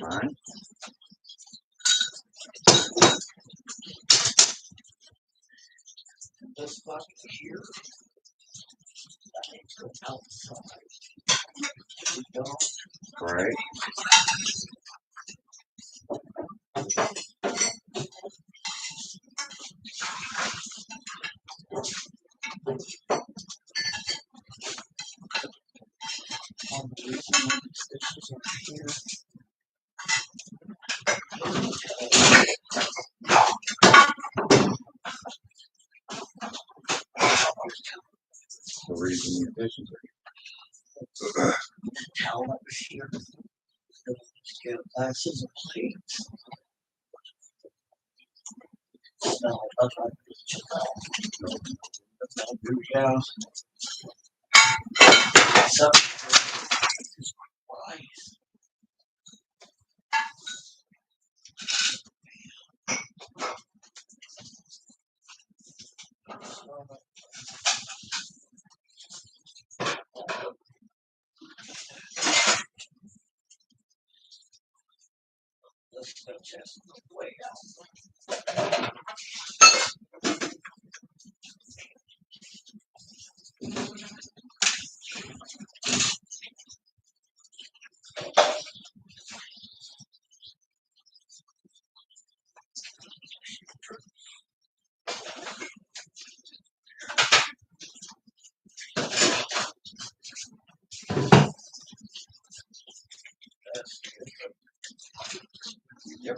Alright. This bucket here, that needs to go outside. Right. On the reason this is up here. The reason the dishes The towel that was here. Get glasses and plates. Smell like yeah. So, rice. Let's go test the way out. Yep.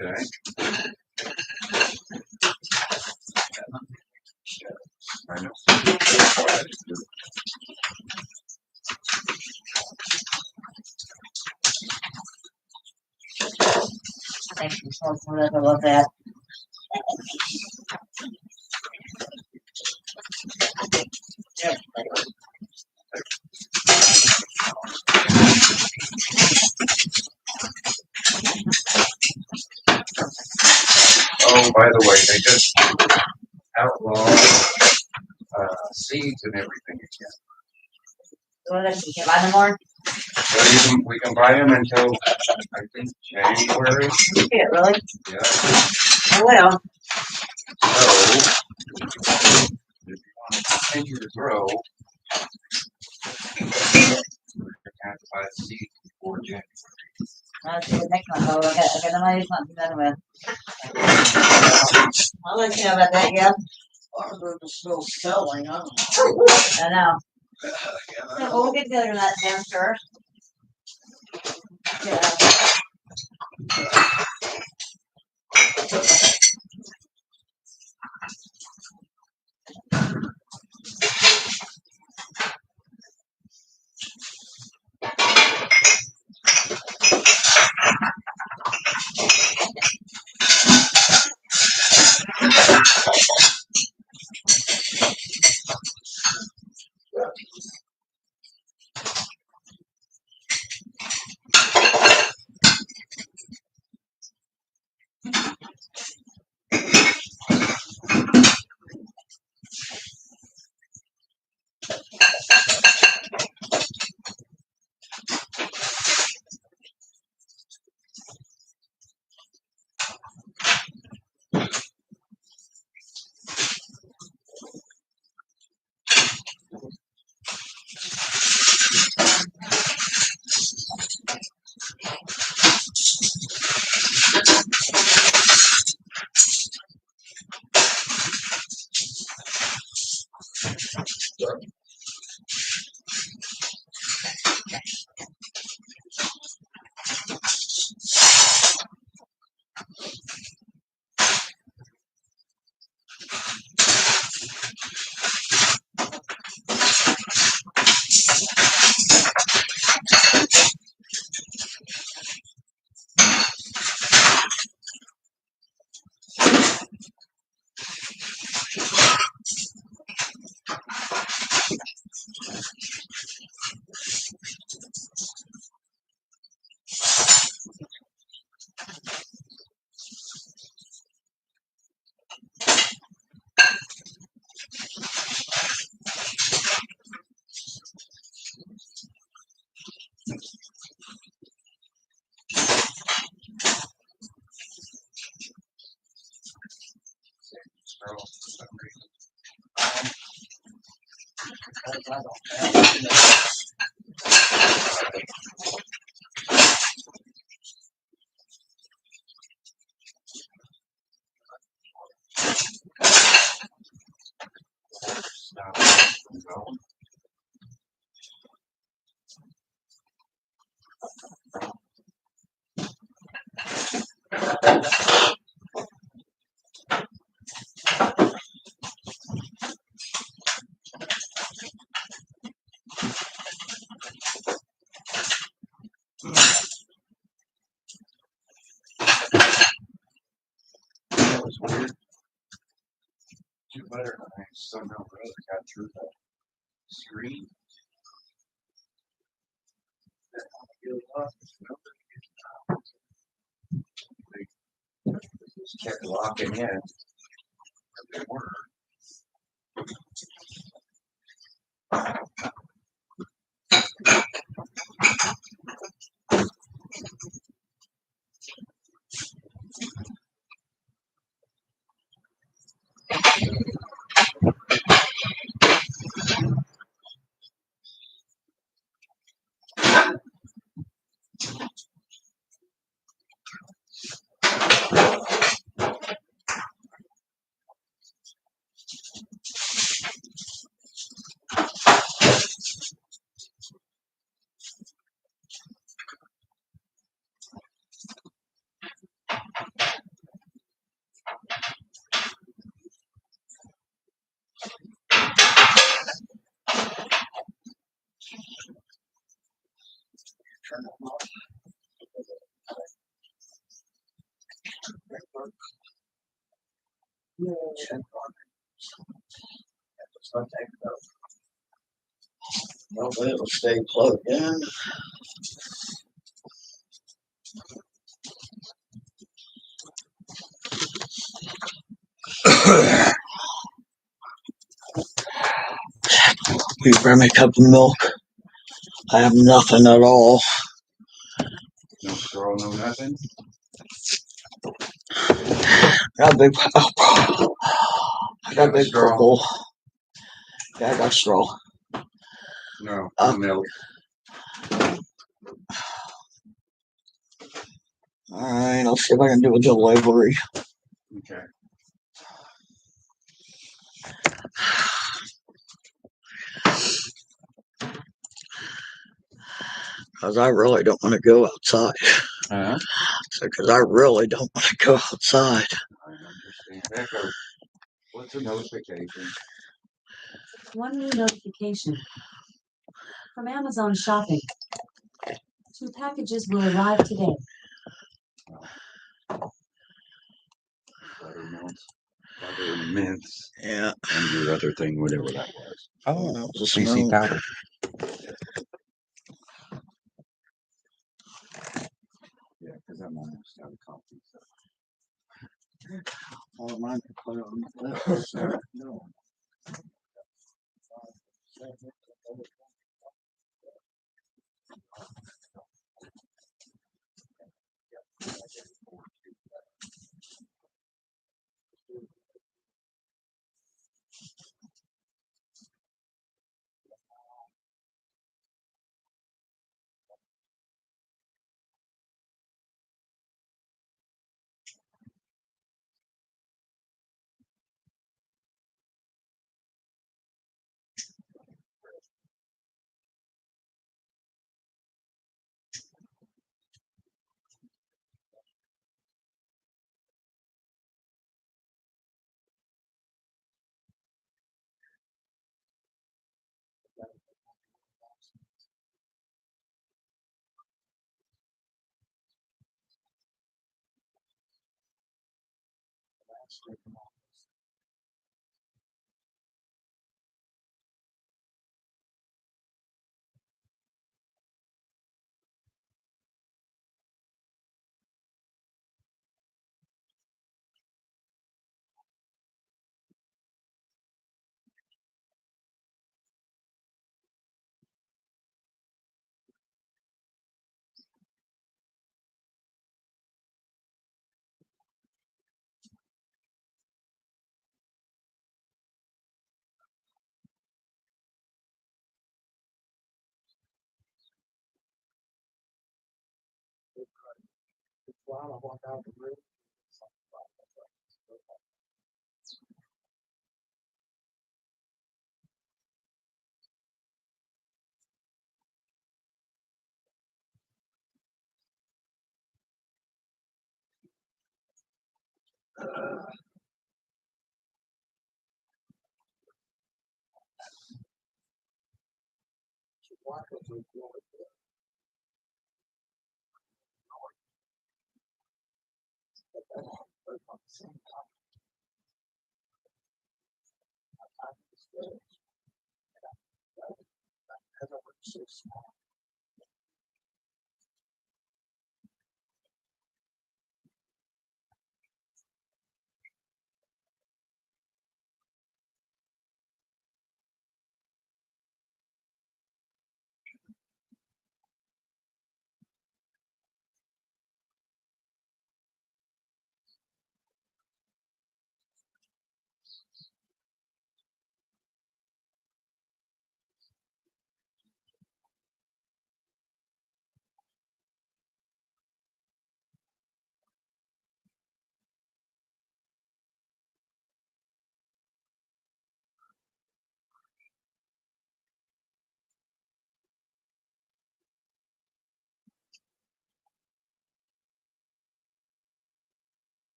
Okay. I know. Thank you so much. I love that. Oh, by the way, they just outlawed seeds and everything again. What is it? You can't buy no more? But we can buy them until, I think, January. Yeah, really? Yeah. Oh, well. So, if you want to continue to grow, you're going to have to buy the seeds before January. I'll see you next month. I got no money this month to do with. I'll let you know about that, yeah? Our is still selling, huh? I know. So we'll get together in that downstairs. Yeah. That was weird. 2 letter and I somehow or other got through the screen. They just kept locking in. They were. Turn it off. Check on it. Hopefully it'll stay plugged in. You bring me a cup of milk. I have nothing at all. No straw, no nothing. Got a big, oh, I got a big straw? purple. Yeah, I got straw. No, no milk. Alright, I'll see if I can do a delivery. Okay. Because I really don't want to go outside. Huh? Because I really don't want to go outside. I understand. Echo, what's a notification? One new notification from Amazon Shopping. 2 packages will arrive today. Buttermints. Yeah. And your other thing, whatever that was. Oh, that was a CC smell. powder. Yeah, because I'm almost out of coffee. So. Oh, mine could put it on the list. No. While I walk out the room.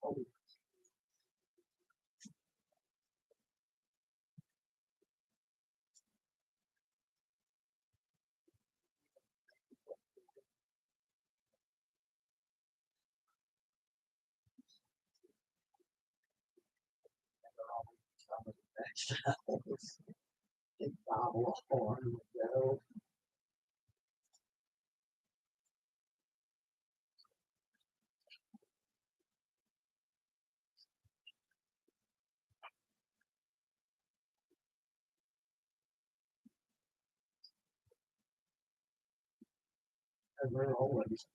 Big bottle of corn would go. And we're always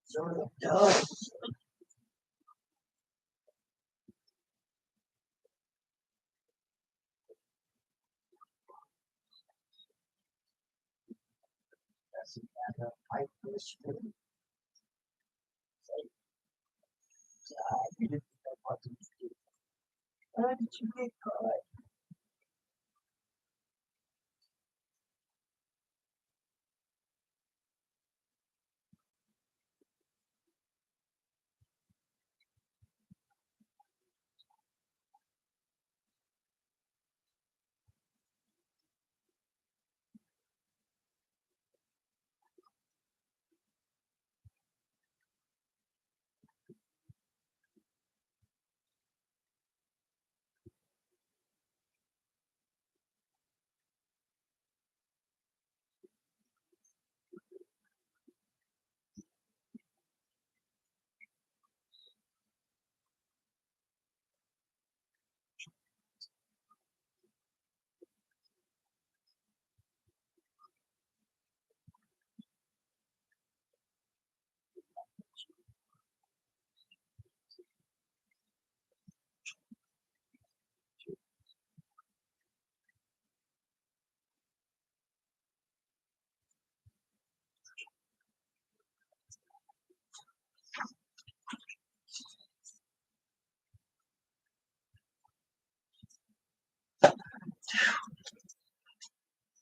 sort of does. That's the kind of pipe this thing. You didn't know what to do. How did you get caught?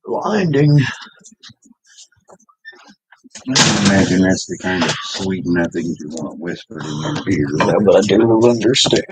Blinding. I imagine that's the kind of sweet nothings you want whispered in your ear. Yeah, but I do understand.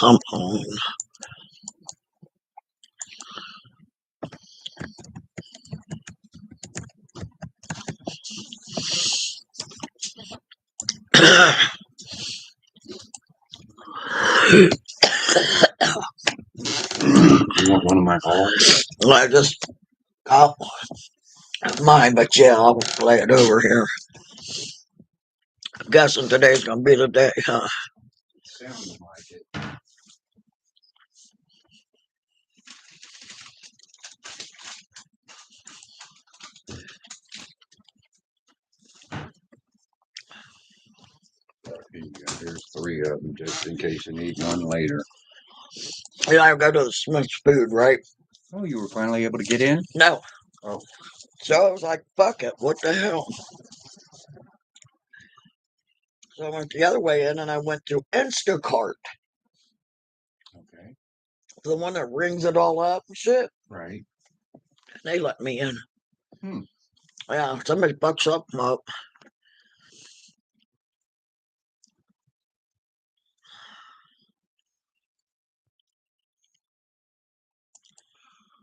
come on. You want one of my balls? I just got mine, but yeah, I'll lay it over here. Guessing today's gonna be the day, huh? Sounded like it. Here you go. Here's 3 of them, just in case you need one later. Yeah, I go to the Smith's Food, right? Oh, you were finally able to get in? No. Oh. So I was like, fuck it, what the hell? So I went the other way in and I went through Instacart, Okay. the one that rings it all up and shit. Right. They let me in. Hmm. Yeah, somebody fucked something up.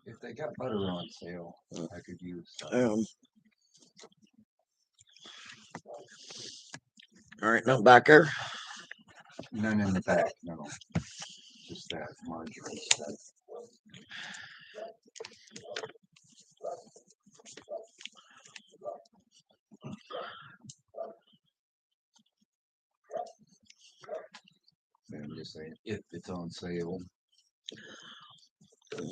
If they got butter on sale, I could use some. All right, no back there. None in the back, no. Just that margarine stuff. I'm just saying, if it's on sale. Okay,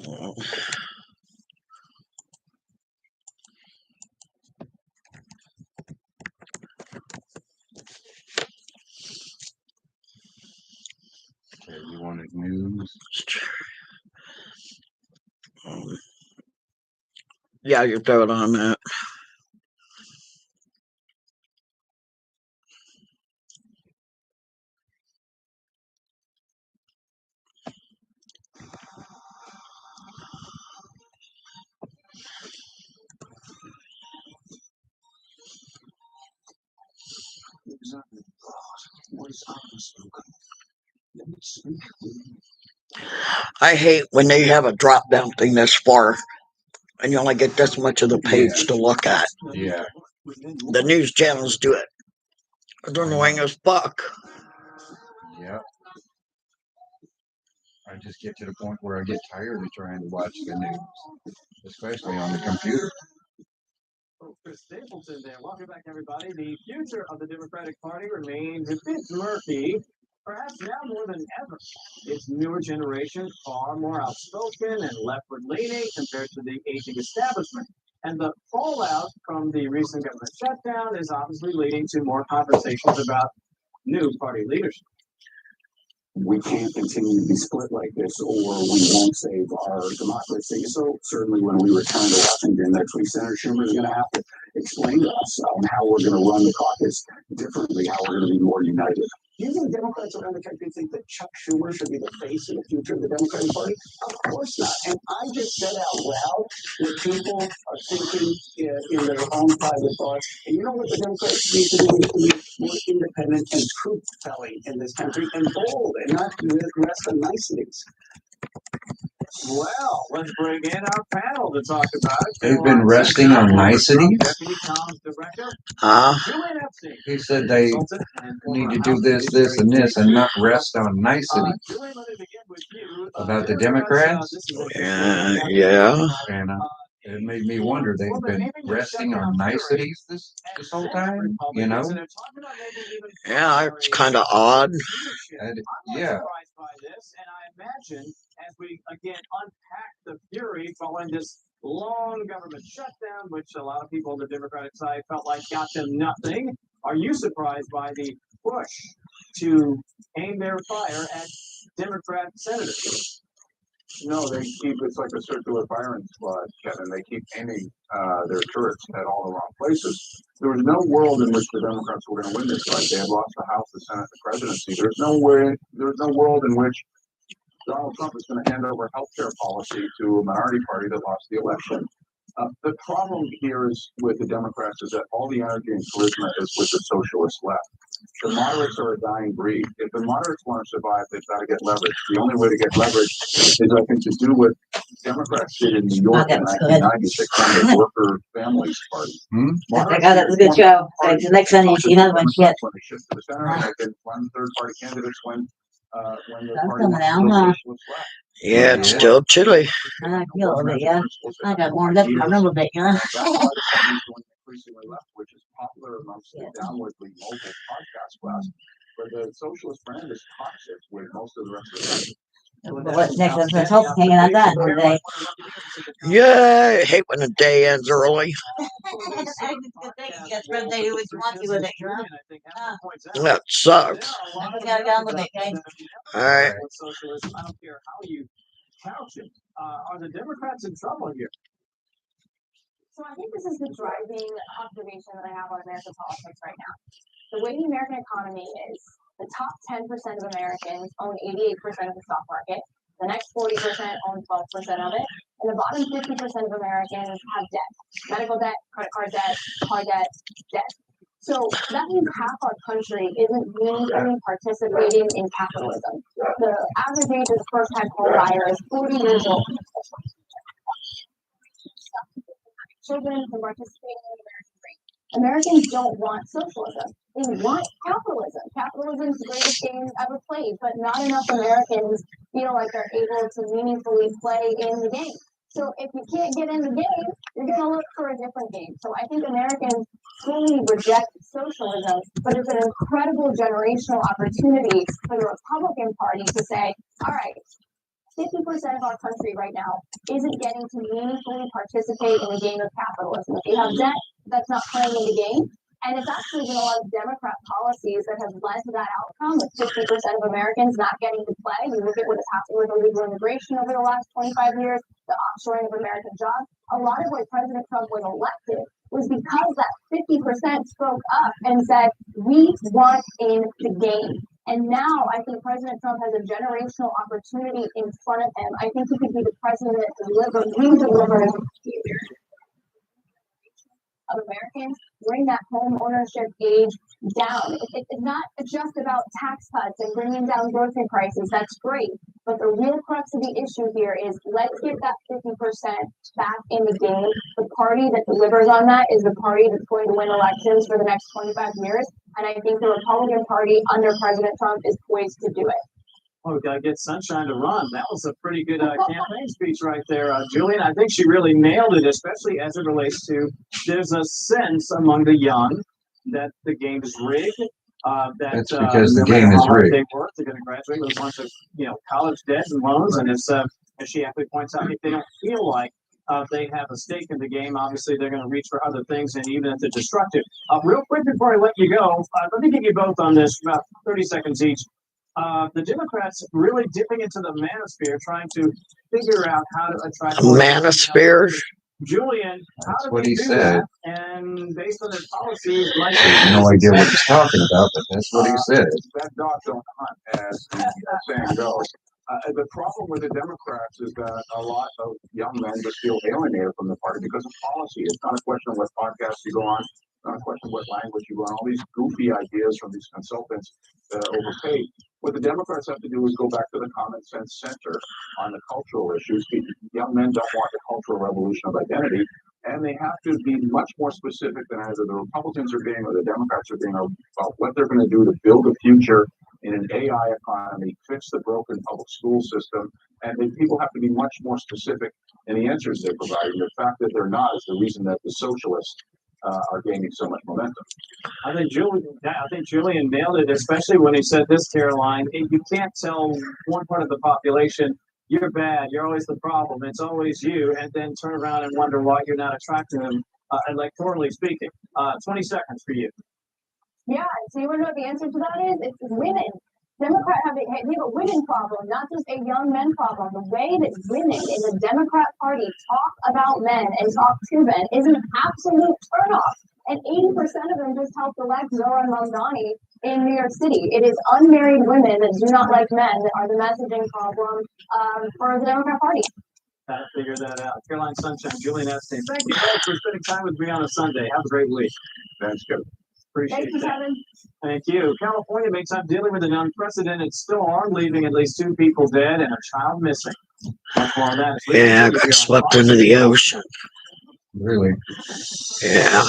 you wanted news? Yeah, you throw it on that. I hate when they have a drop down thing this far and you only get this much of the page to look at. Yeah. The news channels do it. It's annoying as fuck. Yep. I just get to the point where I get tired of trying to watch the news, especially on the computer. Chris Stapleton there. Welcome back, everybody. The future of the Democratic Party remains a bit murky, perhaps now more than ever. Its newer generation far more outspoken and leftward-leaning compared to the aging establishment. And the fallout from the recent government shutdown is obviously leading to more conversations about new party leadership. We can't continue to be split like this, or we won't save our democracy. So certainly when we return to Washington next week, Senator Schumer is going to have to explain to us how we're going to run the caucus differently, how we're going to be more united. Do you think Democrats around the country think that Chuck Schumer should be the face of the future of the Democratic Party? Of course not. And I just said out loud what people are thinking in their own private thoughts. And you know what the Democrats need to do? Is to be more independent and truth-telling in this country, and bold, and not rest on niceties. Well, let's bring in our panel to talk about it. They've been resting on niceties? Deputy Comms Director. He said they need to do this, this, and this, and not rest on niceties. About the Democrats? Yeah. And it made me wonder, they've been resting on niceties this whole time, you know? Yeah, it's kind of odd. Yeah. And I imagine as we again unpack the fury following this long government shutdown, which a lot of people on the Democratic side felt like got them nothing. Are you surprised by the push to aim their fire at Democrat senators? No, they keep, it's like a circular firing squad, Kevin. They keep aiming their turrets at all the wrong places. There was no world in which the Democrats were going to win this fight. They had lost the House, the Senate, the presidency. There's no world in which Donald Trump is going to hand over health care policy to a minority party that lost the election. The problem here is with the Democrats is that all the energy and charisma is with the socialist left. The moderates are a dying breed. If the moderates want to survive, they've got to get leverage. The only way to get leverage is, I think, to do what Democrats did in New York in 1996 on the Worker Families Party. That was a good show. Like, the next one you see another one yet. When they shift to the center, and they can run third-party candidates when the That's party coming out, wants huh? to what's left. Yeah, it's still chilly. I feel a little bit, yeah. I got warmed up a little bit, you know. That's why the company's going increasingly left, which is popular amongst the downwardly mobile podcast class. But the socialist brand is toxic with most of the rest of the country. What's next? That's the hope hanging out that one day. Yeah, I hate when the day ends early. That sucks. All right. I don't care how you couch it. Are the Democrats in trouble here? So I think this is the driving observation that I have on American politics right now. The way the American economy is, the top 10% of Americans own 88% of the stock market. The next 40% own 12% of it. And the bottom 50% of Americans have debt. Medical debt, credit card debt, car debt, debt. So that means half our country isn't meaningfully participating in capitalism. The average age of the first-time home buyer is 40 years old. Children from participating in the American dream. Americans don't want socialism. They want capitalism. Capitalism is the greatest game ever played, but not enough Americans feel like they're able to meaningfully play in the game. So if you can't get in the game, you're going to look for a different game. So I think Americans fully reject socialism, but it's an incredible generational opportunity for the Republican Party to say, all right, 50% of our country right now isn't getting to meaningfully participate in the game of capitalism. If you have debt, that's not playing in the game. And it's actually been a lot of Democrat policies that have led to that outcome of 50% of Americans not getting to play. You look at what has happened with illegal immigration over the last 25 years, the offshoring of American jobs. A lot of what President Trump was elected was because that 50% spoke up and said, we want in the game. And now I think President Trump has a generational opportunity in front of him. I think he could be the president that delivers of Americans, bring that home ownership age down. It's not just about tax cuts and bringing down grocery prices. That's great. But the real crux of the issue here is let's get that 50% back in the game. The party that delivers on that is the party that's going to win elections for the next 25 years. And I think the Republican Party under President Trump is poised to do it. Oh, we got to get Sunshine to run. That was a pretty good campaign speech right there, Julian. I think she really nailed it, especially as it relates to there's a sense among the young that the game is rigged. That's because the game is rigged. They work, they're going to graduate with a bunch of college debt and loans, and as she aptly points out, if they don't feel like they have a stake in the game, obviously they're going to reach for other things, and even if they're destructive. Real quick before I let you go, let me get you both on this, about 30 seconds each. The Democrats really dipping into the manosphere, trying to figure out how to attract Manosphere. Julian, how That's do what they he do said. that? And based on their policies, might I have no idea what he's talking about, but that's what he said. That dog don't hunt, as the saying goes. The problem with the Democrats is that a lot of young men just feel alienated from the party because of policy. It's not a question of what podcasts you go on, it's not a question of what language you go on, all these goofy ideas from these consultants that are overpaid. What the Democrats have to do is go back to the common sense center on the cultural issues. Young men don't want the cultural revolution of identity, and they have to be much more specific than either the Republicans are being or the Democrats are being about what they're going to do to build a future in an AI economy, fix the broken public school system, and people have to be much more specific in the answers they're providing. The fact that they're not is the reason that the socialists are gaining so much momentum. I think Julian nailed it, especially when he said this, Caroline. You can't tell one part of the population, you're bad, you're always the problem, it's always you, and then turn around and wonder why you're not attracting them, electorally speaking. 20 seconds for you. Yeah, so you want to know what the answer to that is? It's women. Democrats have a women problem, not just a young men problem. The way that women in the Democrat Party talk about men and talk to men is an absolute turnoff. And 80% of them just helped elect Zohran Mamdani in New York City. It is unmarried women that do not like men that are the messaging problem for the Democrat Party. Gotta figure that out. Caroline Sunshine, Julian Epstein. Thank you both for spending time with me on a Sunday. Have a great week. That's good. Appreciate Thank you, that. Kevin. Thank you. California makes up dealing with an unprecedented storm, leaving at least 2 people dead and a child missing. Much more on that. Yeah, I got swept into the ocean. Really? Yeah.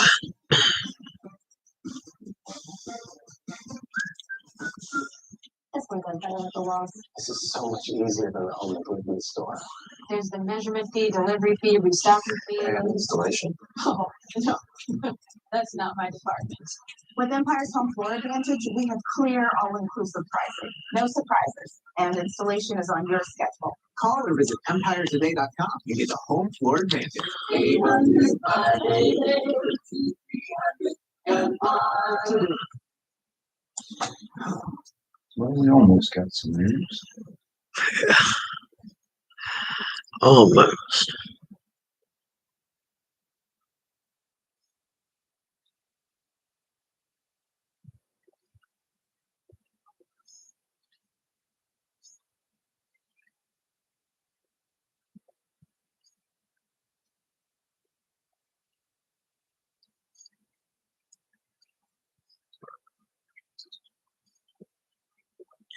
This one's better with the walls. This is so much easier than the home improvement store. There's the measurement fee, delivery fee, restocking fee. And installation. Oh, no. That's not my department. With Empire's Home Floor Advantage, we have clear, all-inclusive pricing. No surprises. And installation is on your schedule. Call or visit EmpireToday.com. You get the home floor advantage. Well, we almost got some news. Almost.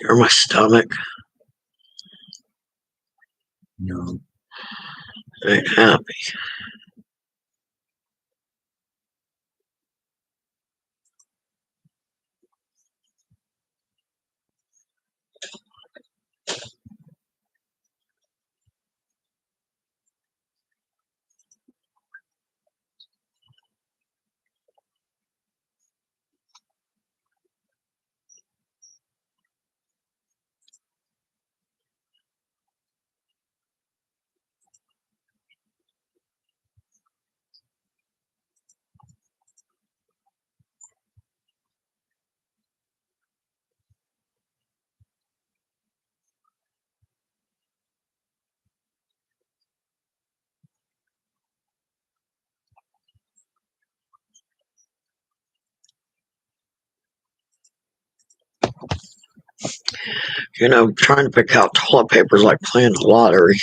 You're my stomach. No. Ain't happy. You know, trying to pick out toilet paper is like playing the lottery.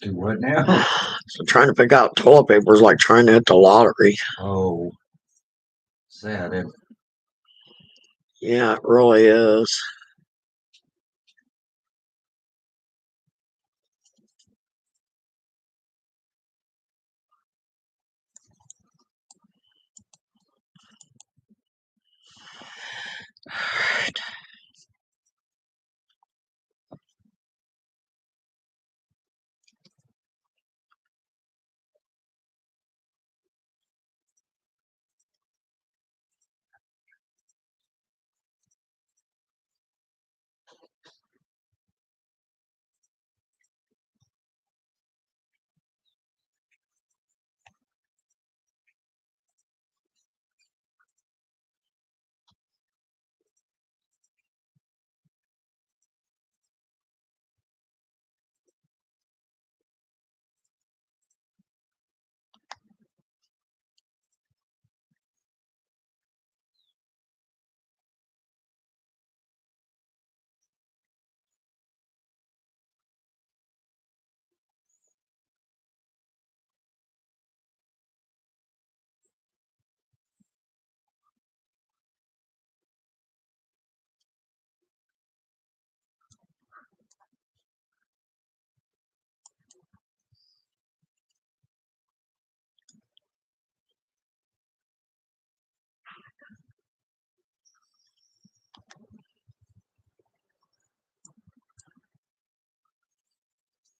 Do what now? So trying to pick out toilet paper is like trying to hit the lottery. Oh. Sad. Yeah, it really is.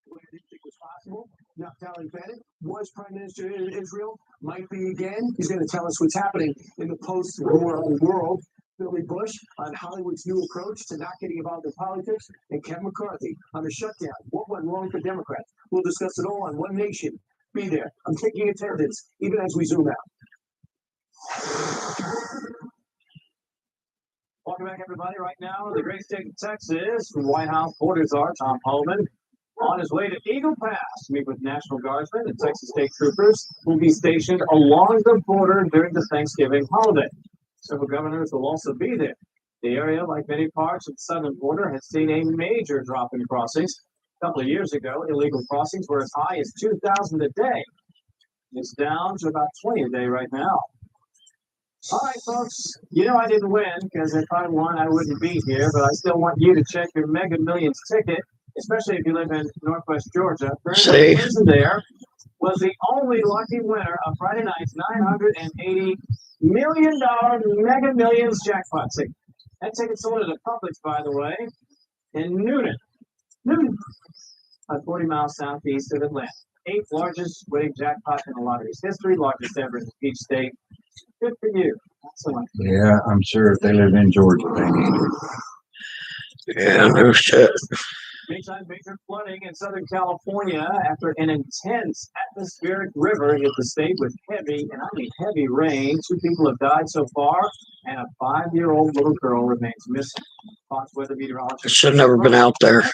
What I didn't think was possible. Naftali Bennett was Prime Minister in Israel, might be again. He's going to tell us what's happening in the post-war world. Billy Bush on Hollywood's new approach to not getting involved in politics, and Kevin McCarthy on the shutdown. What went wrong for Democrats? We'll discuss it all on One Nation. Be there. I'm taking attendance, even as we zoom out. Welcome back, everybody. Right now, the great state of Texas, from White House border czar Tom Homan on his way to Eagle Pass to meet with National Guardsmen and Texas State Troopers who will be stationed along the border during the Thanksgiving holiday. Several governors will also be there. The area, like many parts of the southern border, has seen a major drop in crossings. A couple of years ago, illegal crossings were as high as 2,000 a day. It's down to about 20 a day right now. All right, folks. You know I didn't win because if I won, I wouldn't be here. But I still want you to check your Mega Millions ticket, especially if you live in Northwest Georgia. See? Person there was the only lucky winner of Friday night's $980 million Mega Millions jackpot ticket. That ticket sold at a Publix, by the way, in Newton, 40 miles southeast of Atlanta. Eighth largest winning jackpot in the lottery's history, largest ever in the Peach State. Good for you. Excellent. Yeah, I'm sure if they live in Georgia, they need it. Yeah, no shit. Meantime, major flooding in Southern California after an intense atmospheric river hit the state with heavy, and I mean heavy rain. 2 people have died so far, and a 5-year-old little girl remains missing. Fox weather meteorologist I should have never been out there.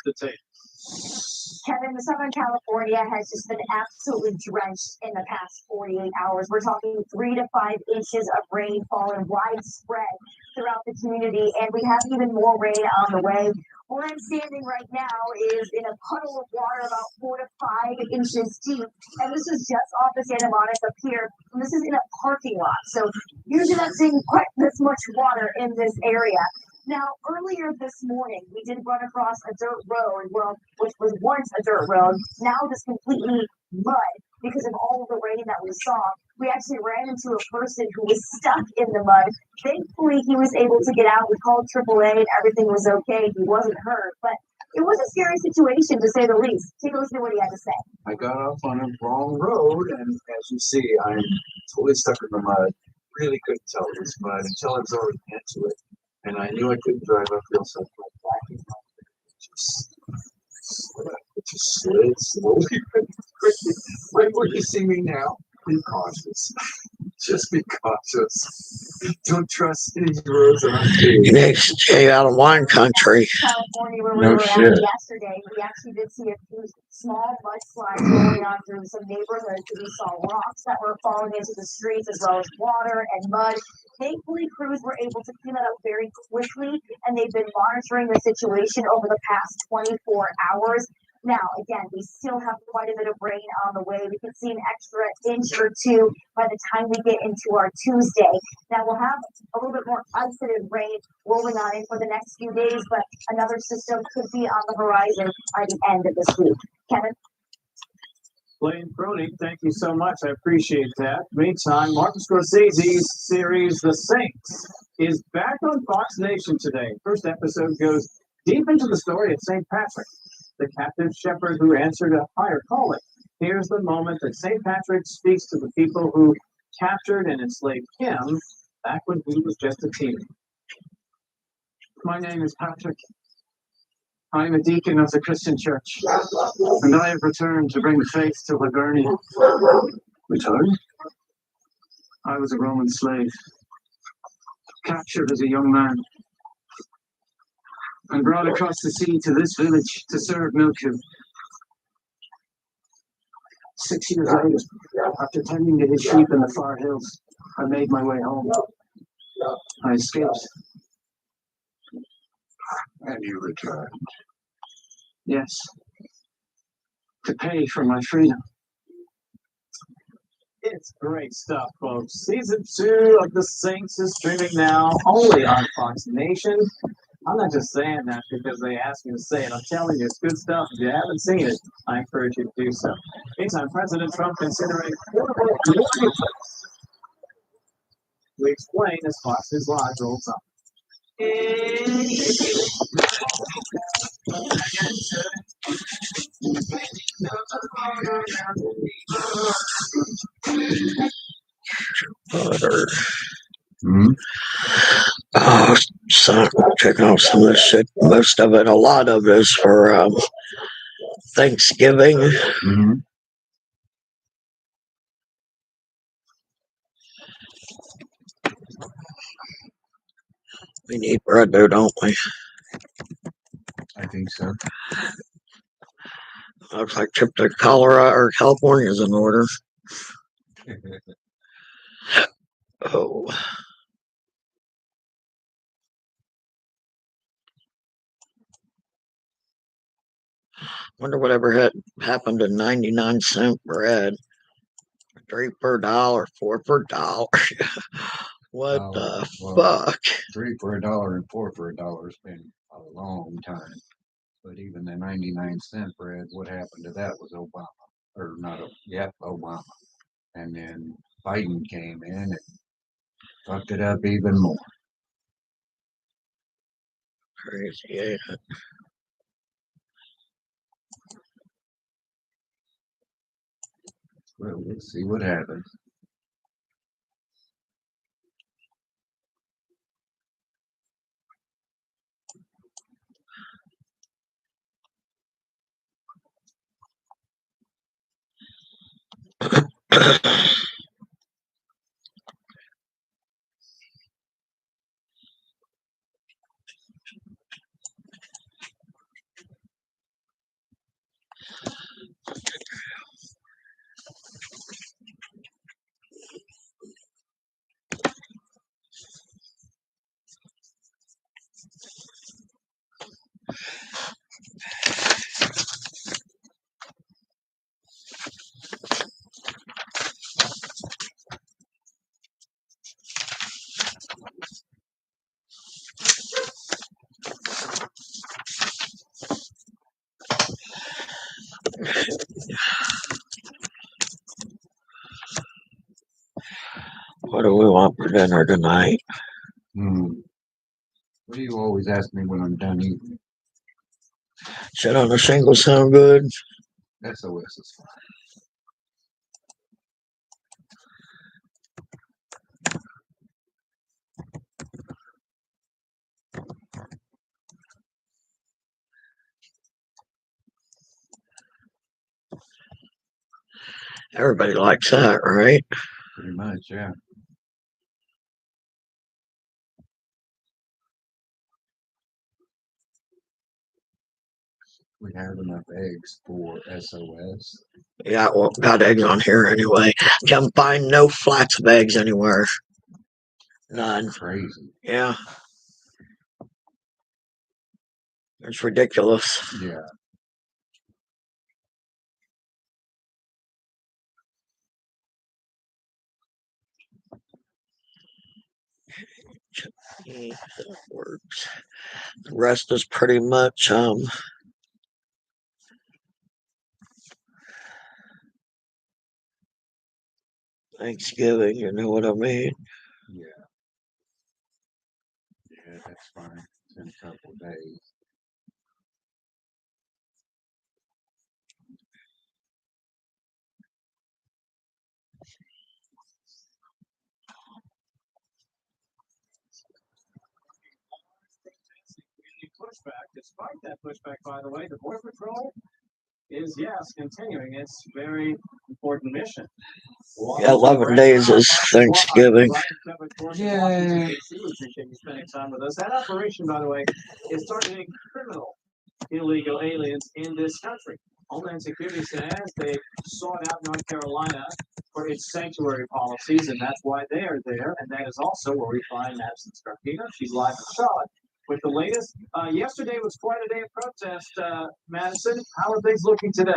Kevin, Southern California has just been absolutely drenched in the past 48 hours. We're talking 3 to 5 inches of rain falling widespread throughout the community, and we have even more rain on the way. Where I'm standing right now is in a puddle of water about 4 to 5 inches deep, and this is just off the Santa Monica Pier. And this is in a parking lot, so usually not seeing quite this much water in this area. Now, earlier this morning, we did run across a dirt road, well, which was once a dirt road, now just completely mud because of all of the rain that we saw. We actually ran into a person who was stuck in the mud. Thankfully, he was able to get out. We called AAA and everything was okay. He wasn't hurt, but it was a scary situation to say the least. Take a listen to what he had to say. I got off on a wrong road, and as you see, I'm totally stuck in the mud. Really couldn't tell it was mud until I was already into it. And I knew I couldn't drive uphill, so I went back. It just slid slowly, quickly. Right where you see me now, be cautious. Just be cautious. Don't trust any roads that I'm You taking. need to stay out of wine country. California, where we No were shit. at yesterday, we actually did see a few small mudslides going on through some neighborhoods. We saw rocks that were falling into the streets, as well as water and mud. Thankfully, crews were able to clean that up very quickly, and they've been monitoring the situation over the past 24 hours. Now, again, we still have quite a bit of rain on the way. We could see an extra inch or two by the time we get into our Tuesday. Now, we'll have a little bit more isolated rain rolling on in for the next few days, but another system could be on the horizon by the end of this week. Kevin? Blaine Crony, thank you so much. I appreciate that. Meantime, Martin Scorsese's series The Saints is back on Fox Nation today. First episode goes deep into the story of St. Patrick, the captive shepherd who answered a higher calling. Here's the moment that St. Patrick speaks to the people who captured and enslaved him back when he was just a teenager. My name is Patrick. I am a deacon of the Christian Church, and I have returned to bring faith to Hibernia. Returned? I was a Roman slave, captured as a young man, and brought across the sea to this village to serve Milku. 6 years later, after tending to his sheep in the far hills, I made my way home. I escaped. And you returned. Yes. To pay for my freedom. It's great stuff, folks. Season 2 of The Saints is streaming now only on Fox Nation. I'm not just saying that because they asked me to say it. I'm telling you, it's good stuff. If you haven't seen it, I encourage you to do so. Meantime, President Trump considering portable community plates. We explain as Fox's Live rolls on. Butter. Hmm? Oh, son, checking off some of this shit. Most of it, a lot of it is for Thanksgiving. Mm-hmm. We need bread though, don't we? I think so. Looks like trip to Colorado or California is in order. Oh. Wonder whatever had happened to 99-cent bread. 3 per dollar, 4 per dollar. What Oh, the well, fuck? 3 for $1 and 4 for $1 has been a long time. But even the 99-cent bread, what happened to that was Obama. Or not, Obama. And then Biden came in and fucked it up even more. Crazy, ain't it? Well, let's see what happens. What do we want for dinner tonight? Hmm. What do you always ask me when I'm done eating? Shit on the shingle sound good? SOS is fine. Everybody likes that, right? Pretty much, yeah. We have enough eggs for SOS. Yeah, well, got eggs on here anyway. Can't find no flats of eggs anywhere. None. Crazy. Yeah. It's ridiculous. Yeah. Yeah, that works. The rest is pretty much Thanksgiving, you know what I mean? Yeah. Yeah, that's fine. It's in a couple of days. Pushback. Despite that pushback, by the way, the Border Patrol is, yes, continuing its very important mission. Yeah, 11 days is Thanksgiving. Yay. We appreciate you spending time with us. That operation, by the way, is targeting criminal illegal aliens in this country. Homeland Security says they sought out North Carolina for its sanctuary policies, and that's why they are there. And that is also where we find Madison Scarpino. She's live in Charlotte with the latest. Yesterday was quite a day of protest, Madison. How are things looking today?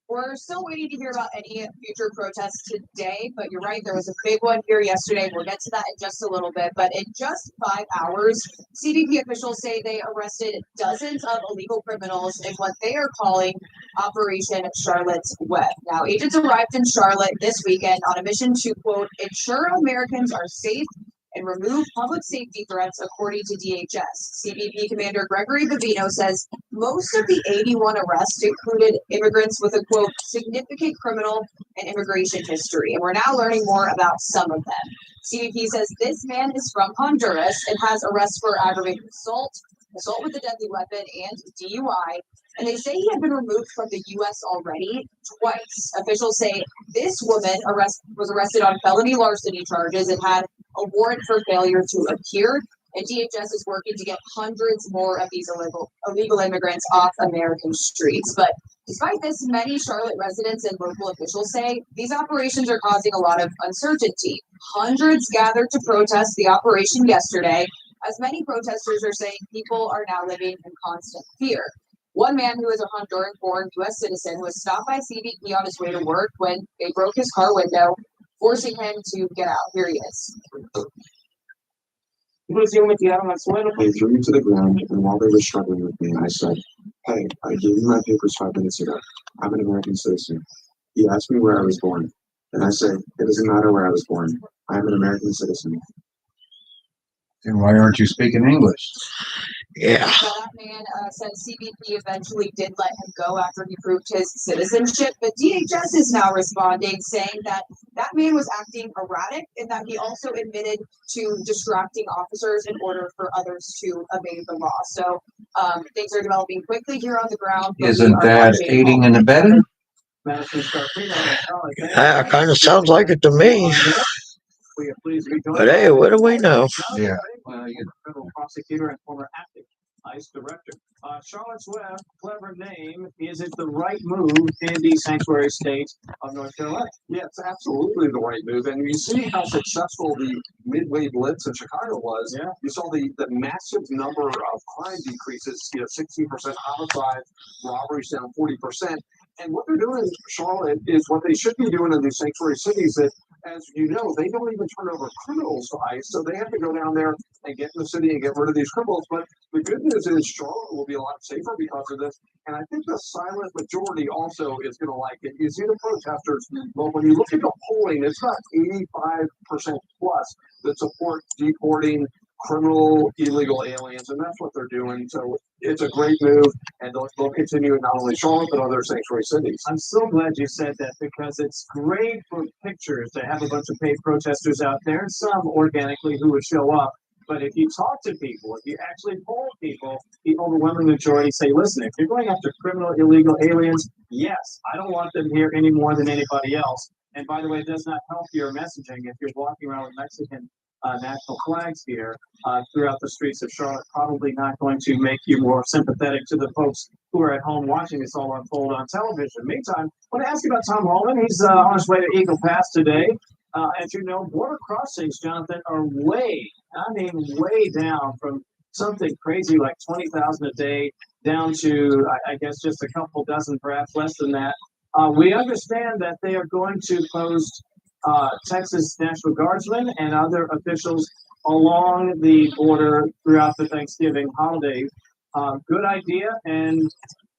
We're still waiting to hear about any future protests today, but you're right, there was a big one here yesterday. We'll get to that in just a little bit. But in just 5 hours, CBP officials say they arrested dozens of illegal criminals in what they are calling Operation Charlotte's Web. Now, agents arrived in Charlotte this weekend on a mission to, quote, ensure Americans are safe and remove public safety threats, according to DHS. CBP Commander Gregory Vivino says most of the 81 arrests included immigrants with a, quote, significant criminal and immigration history. And we're now learning more about some of them. CBP says this man is from Honduras and has arrests for aggravated assault, assault with a deadly weapon, and DUI. And they say he had been removed from the U.S. already twice. Officials say this woman was arrested on felony larceny charges and had a warrant for failure to appear. And DHS is working to get hundreds more of these illegal immigrants off American streets. But despite this, many Charlotte residents and local officials say these operations are causing a lot of uncertainty. Hundreds gathered to protest the operation yesterday, as many protesters are saying people are now living in constant fear. One man who is a Honduran-born U.S. citizen was stopped by CBP on his way to work when they broke his car window, forcing him to get out. Here he is. They threw me to the ground, and while they were struggling with me, I said, "Hey, I gave you my papers 5 minutes ago. I'm an American citizen." He asked me where I was born, and I said, "It doesn't matter where I was born. I'm an American citizen." And why aren't you speaking English? Yeah. So that man said CBP eventually did let him go after he proved his citizenship, but DHS is now responding, saying that that man was acting erratic and that he also admitted to distracting officers in order for others to evade the law. So things are developing quickly here on the ground. but we Isn't are that watching aiding all and abetting? Madison Scarpino and Charlotte. That kind of sounds like it to me. We are pleased to be joined But hey, by what do we know? Yeah. Federal prosecutor and former acting ICE director. Charlotte's Web, clever name. Is it the right move in the sanctuary state of North Carolina? Yeah, it's absolutely the right move. And you see how successful the Midway Blitz in Chicago was. Yeah. You saw the massive number of crime decreases, 16% homicide, robberies down 40%. And what they're doing in Charlotte is what they should be doing in these sanctuary cities that, as you know, they don't even turn over criminals to ICE. So they have to go down there and get in the city and get rid of these criminals. But the good news is Charlotte will be a lot safer because of this. And I think the silent majority also is going to like it. You see the protesters, but when you look at the polling, it's not 85% plus that support deporting criminal illegal aliens, and that's what they're doing. So it's a great move, and they'll continue in not only Charlotte but other sanctuary cities. I'm so glad you said that because it's great for pictures to have a bunch of paid protesters out there, and some organically who would show up. But if you talk to people, if you actually poll people, the overwhelming majority say, listen, if you're going after criminal illegal aliens, yes, I don't want them here any more than anybody else. And by the way, it does not help your messaging if you're walking around with Mexican national flags here throughout the streets of Charlotte. Probably not going to make you more sympathetic to the folks who are at home watching this all unfold on television. Meantime, I want to ask you about Tom Holland. He's on his way to Eagle Pass today. As you know, border crossings, Jonathan, are way down from something crazy like 20,000 a day down to, I guess, just a couple dozen, perhaps less than that. We understand that they are going to post Texas National Guardsmen and other officials along the border throughout the Thanksgiving holiday. Good idea, and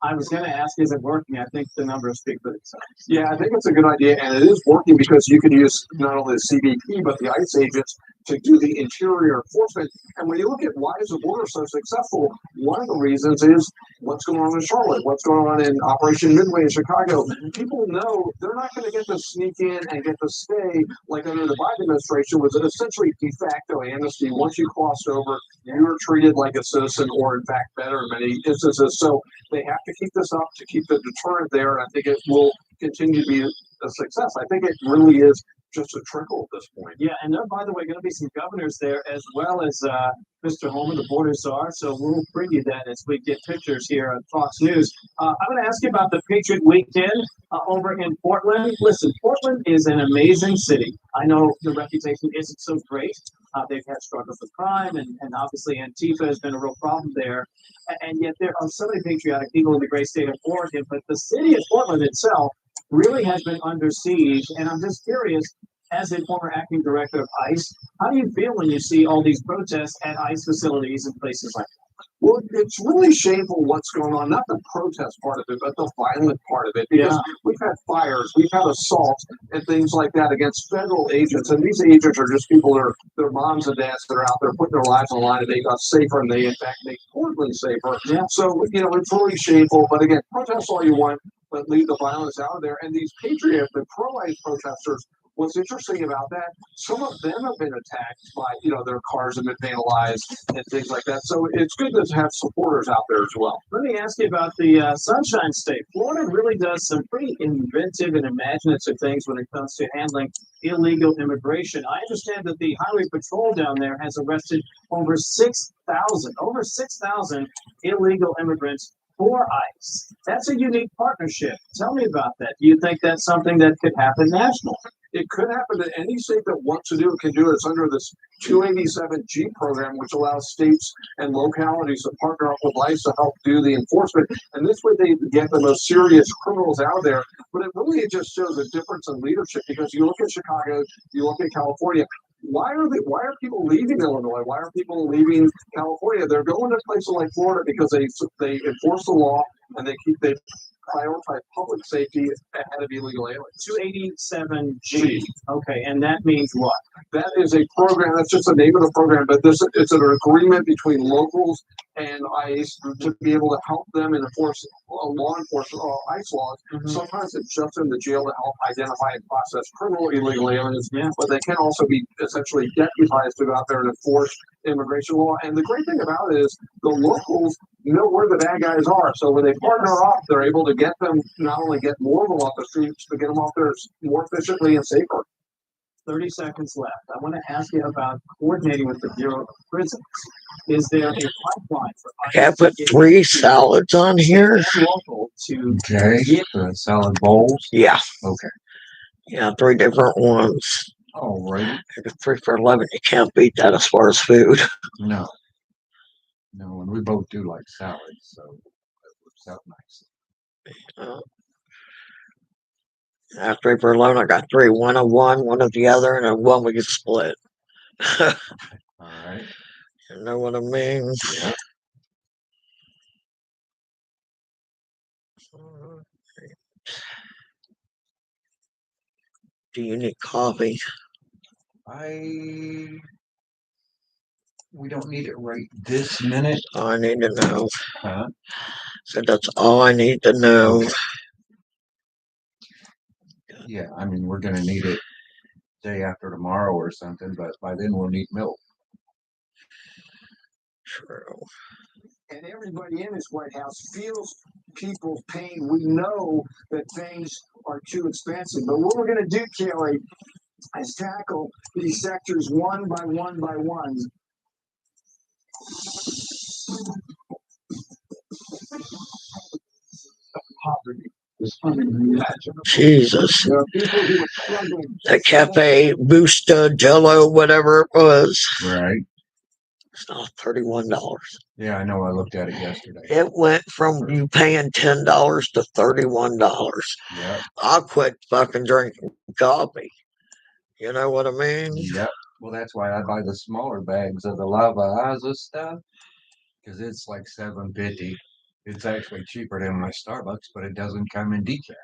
I was going to ask, is it working? I think the numbers speak for themselves. Yeah, I think it's a good idea, and it is working because you can use not only the CBP but the ICE agents to do the interior enforcement. And when you look at why is the border so successful, one of the reasons is what's going on in Charlotte, what's going on in Operation Midway in Chicago. People know they're not going to get to sneak in and get to stay like under the Biden administration was an essentially de facto amnesty. Once you crossed over, you were treated like a citizen, or in fact better in many instances. So they have to keep this up to keep the deterrent there, and I think it will continue to be a success. I think it really is just a trickle at this point. Yeah, and there, by the way, going to be some governors there as well as Mr. Holman, the border czar. So we'll preview that as we get pictures here on Fox News. I'm going to ask you about the Patriot Weekend over in Portland. Listen, Portland is an amazing city. I know the reputation isn't so great. They've had struggles with crime, and obviously Antifa has been a real problem there. And yet there are so many patriotic people in the great state of Oregon, but the city of Portland itself really has been under siege. And I'm just curious, as a former acting director of ICE, how do you feel when you see all these protests at ICE facilities and places like that? Well, it's really shameful what's going on, not the protest part of it, but the violent part of it. Because we've had fires, we've had assaults and things like that against federal agents. And these agents are just people that are their moms and dads that are out there putting their lives on the line to make us safer, and they, in fact, make Portland safer. Yeah. So, it's really shameful. But again, protest all you want, but leave the violence out of there. And these patriot, the pro-life protesters, what's interesting about that, some of them have been attacked by, their cars have been vandalized and things like that. So it's good to have supporters out there as well. Let me ask you about the Sunshine State. Florida really does some pretty inventive and imaginative things when it comes to handling illegal immigration. I understand that the Highway Patrol down there has arrested over 6,000 illegal immigrants for ICE. That's a unique partnership. Tell me about that. Do you think that's something that could happen nationally? It could happen to any state that wants to do it, can do it. It's under this 287G program, which allows states and localities to partner up with ICE to help do the enforcement. And this way they get the most serious criminals out there. But it just shows a difference in leadership, because you look at Chicago, you look at California. Why are people leaving Illinois? Why are people leaving California? They're going to places like Florida because they enforce the law and they prioritize public safety ahead of illegal aliens. 287G. Okay, and that means what? That is a program. That's just the name of the program, but it's an agreement between locals and ICE to be able to help them enforce law enforcement, ICE laws. Sometimes it's just in the jail to help identify and process criminal illegal aliens, but they can also be essentially deputized to go out there and enforce immigration law. And the great thing about it is the locals know where the bad guys are. So when they partner up, they're able to get them, not only get more of them off the streets, but get them off there more efficiently and safer. 30 seconds left. I want to ask you about coordinating with the Bureau of Prisons. Is there a pipeline for Okay, I put 3 salads on here. local to Okay, get salad bowls. Yeah. Okay. Yeah, 3 different ones. All right. 3 for 11. You can't beat that as far as food. No. No, and we both do like salads, so that works out nice. After 3 for 11, I got 3. One of one, one of the other, and then one we can split. All right. You know what I mean? Yeah. Do you need coffee? We don't need it right this minute. All I need to know. Huh? So that's all I need to know. Okay. Yeah, I mean, we're gonna need it day after tomorrow or something, but by then we'll need milk. True. And everybody in this White House feels people's pain. We know that things are too expensive, but what we're going to do, Kelly, is tackle these sectors one by one by one. Poverty is unimaginable. Jesus. There are people who are struggling. That cafe, Busta, Jello, whatever it was. Right. It's now $31. Yeah, I know. I looked at it yesterday. It went from you paying $10 to $31. Yeah. I'll quit fucking drinking coffee. You know what I mean? Yep. Well, that's why I buy the smaller bags of the Lava stuff, because it's like $7.50. It's actually cheaper than my Starbucks, but it doesn't come in decaf.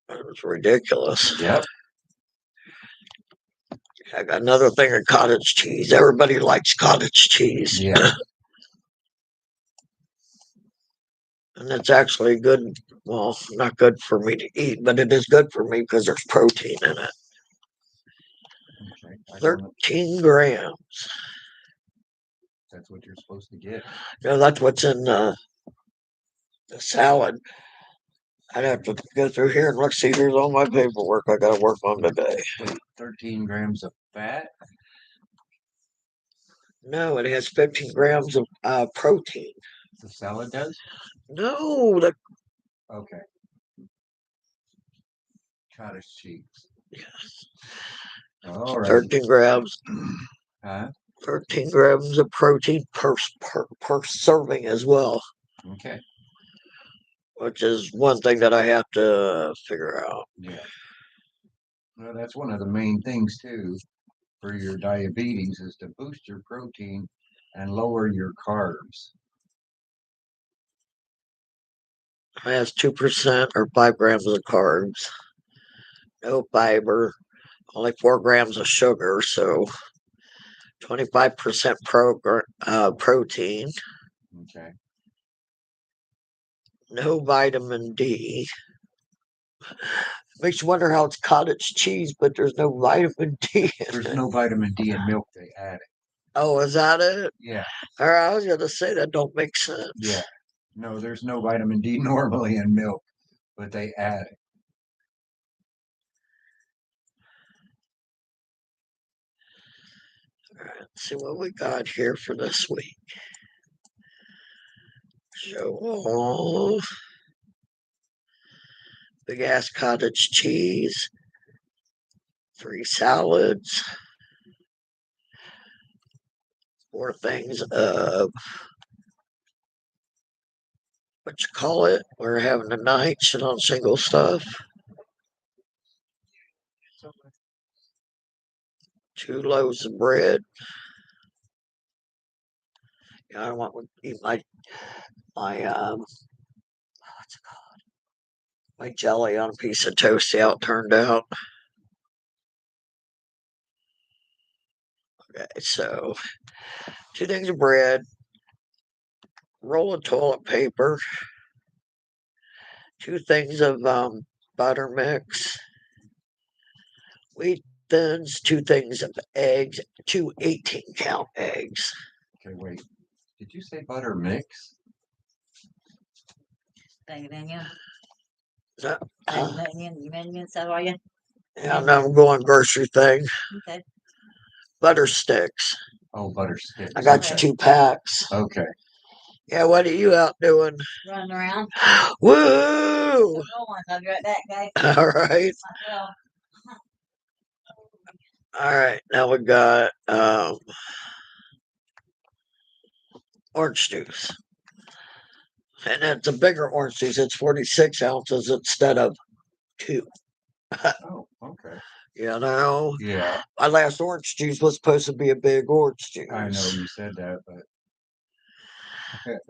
It's ridiculous. Yep. I got another thing of cottage cheese. Everybody likes cottage cheese. Yeah. And it's actually good. Well, not good for me to eat, but it is good for me because there's protein in it. Okay. 13 grams. That's what you're supposed to get. No, that's what's in the salad. I'd have to go through here and look, see, here's all my paperwork I got to work on today. Wait, 13 grams of fat? No, it has 15 grams of protein. The salad does? No, Okay. Cottage cheese. Yes. All right. 13 grams. Huh? 13 grams of protein per serving as well. Okay. Which is one thing that I have to figure out. Yeah. Well, that's one of the main things too for your diabetes is to boost your protein and lower your carbs. It has 2% or 5 grams of carbs. No fiber. Only 4 grams of sugar. So 25% protein. Okay. No vitamin D. Makes you wonder how it's cottage cheese, but there's no vitamin D in There's it. no vitamin D in milk. They add it. Oh, is that it? Yeah. All right, I was going to say that don't make sense. Yeah. No, there's no vitamin D normally in milk, but they add it. All right, let's see what we got here for this week. Show off. Big ass cottage cheese. 3 salads, 4 things of what you call it. We're having a night shit on single stuff. 2 loaves of bread. I don't want to eat my what's it called? My jelly on a piece of toast. See how it turned out. Okay, so 2 things of bread, roll of toilet paper, 2 things of butter mix, wheat thins, 2 things of eggs, 2 18-count eggs. Okay, wait. Did you say butter mix? Tay bên nha. So, Tay bên nha sao rồi vậy? yeah, now I'm going grocery thing. Okay. Butter sticks. Oh, butter sticks. I got Okay. you 2 packs. Okay. Yeah, what are you out doing? Running around. Woo! No one. I'll be right back, guys. All right. Well, All right. Now we got orange juice. And it's a bigger orange juice. It's 46 ounces instead of 2. Oh, okay. You know, Yeah, my last orange juice was supposed to be a big orange juice. I know you said that, but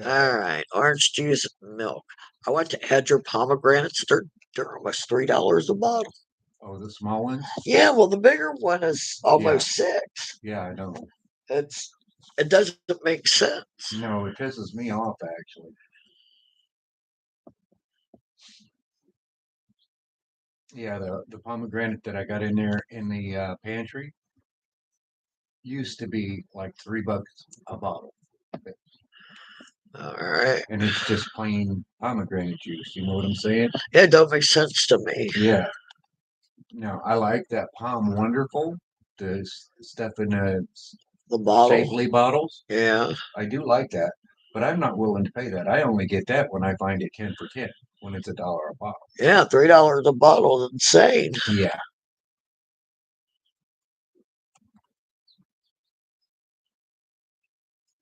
All right, orange juice, milk. I went to Hedger pomegranates. They're almost $3 a bottle. oh, the small ones? Yeah, well, the bigger one is almost 6. Yeah, I know. It doesn't make sense. No, it pisses me off actually. Yeah, the pomegranate that I got in there in the pantry used to be like $3 a bottle, All right, and it's just plain pomegranate juice. You know what I'm saying? it don't make sense to me. Yeah. Now I like that Palm Wonderful, the stuff in the The bottle, shapely bottles. yeah, I do like that, but I'm not willing to pay that. I only get that when I find it 10 for 10, when it's $1 a bottle. yeah, $3 a bottle is insane. Yeah.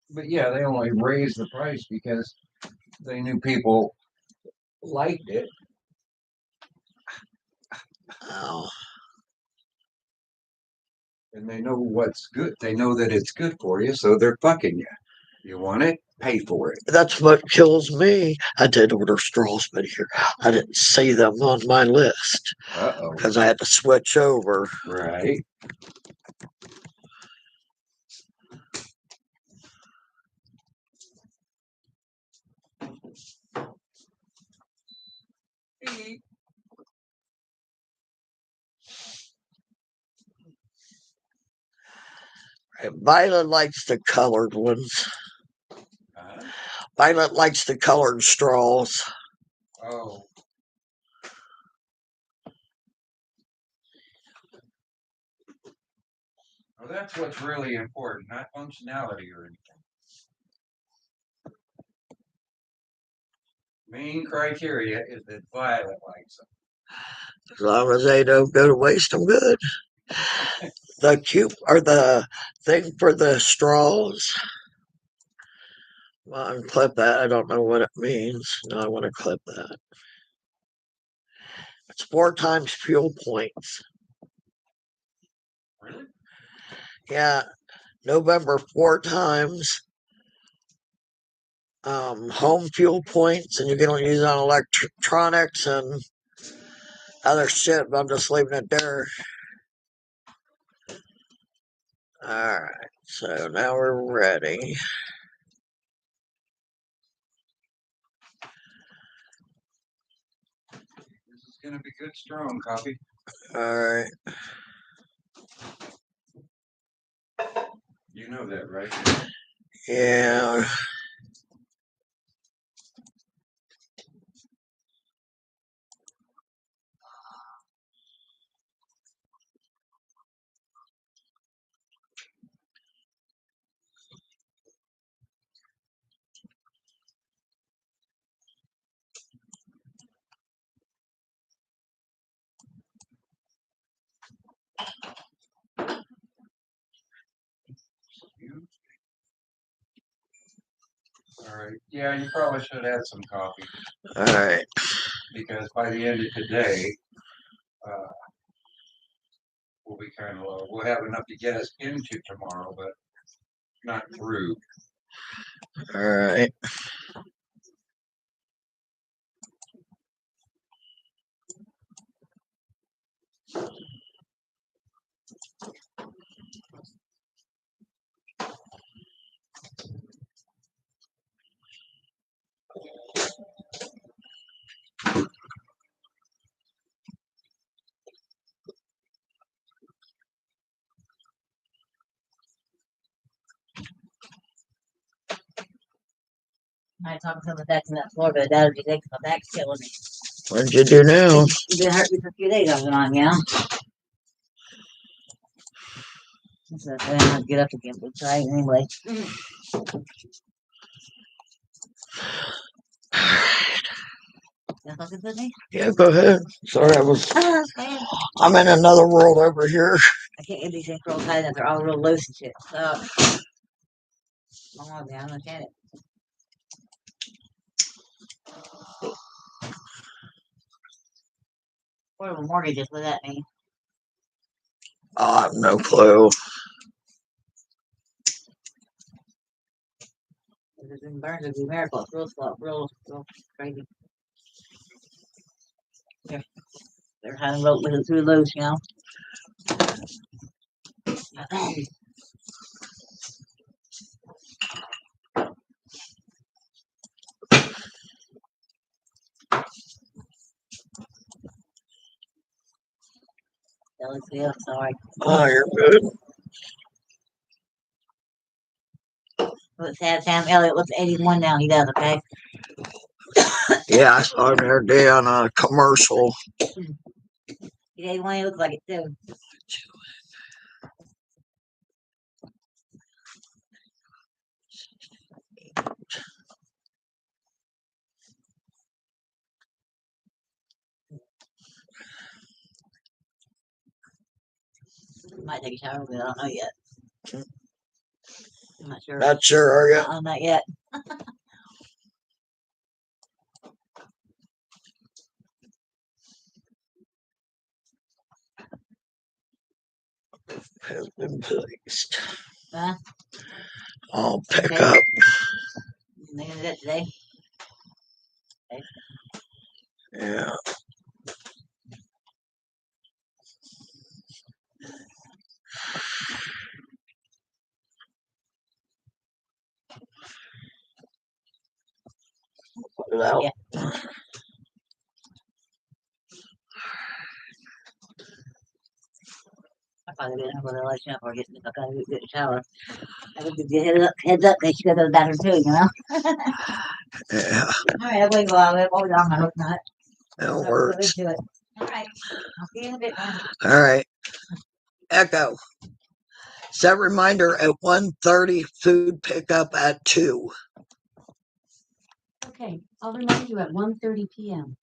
But yeah, they only raised the price because they knew people liked it. Oh, And they know what's good. They know that it's good for you, so they're fucking you. You want it? Pay for it. that's what kills me. I did order straws, but here I didn't see them on my list Uh-oh. because I had to switch over. Right. Violet likes the colored ones. Violet likes the colored straws. Oh. Well, that's what's really important, not functionality or anything. Main criteria is that Violet likes them. As long as they don't go to waste, I'm good. The cube or the thing for the straws. Well, unclip that. I don't know what it means. No, I want to clip that. It's 4 times fuel points. Really? Yeah, November 4 times home fuel points, and you can only use it on electronics and other shit, but I'm just leaving it there. Alright, so now we're ready. This is going to be good, strong coffee. Alright. You know that, right? Yeah. All right, yeah, you probably should have had some coffee, All right. because by the end of today, we'll be kind of low. We'll have enough to get us into tomorrow, but not through. All right. I talked to someone that's in that floor, but that would be taking my back's killing me. What did you do now? It's been hurt me for a few days off and on, you know? So I don't have to get up again, but try it anyway. You talking to me? Yeah, go ahead. Sorry, I'm in another world over here. I can't get these things real tight enough. They're all real loose and shit. So, I'm on down. Look at it. Portable mortgages, what does that mean? I have no clue. If it's in Burns, it'd be miracles. Real slow, real crazy. They're having real too loose, you know? I'm sorry. Oh, you're good. But sad Sam Elliott looks 81 now. He does, okay? Yeah, I saw him the other day on a commercial. He's 81, he looks like it too. Might take a shower, but I don't know yet. I'm not sure. Not sure, are you? Not yet. Has been placed. Huh? I'll pick Okay. up. You making it today? Okay. Yeah. Put it out. Yeah. I probably didn't have a light up or get I gotta get a shower. I would get heads up that she go to the bathroom too, you know? Yeah, Alright, I'm going to go out. What was on? I hope not. that Go works. into it. Alright. I'll see you in a bit, man. All right. Echo. Set reminder at 1:30. Food pickup at 2. Okay, I'll remind you at 1:30 p.m.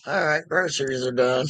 All right, groceries are done.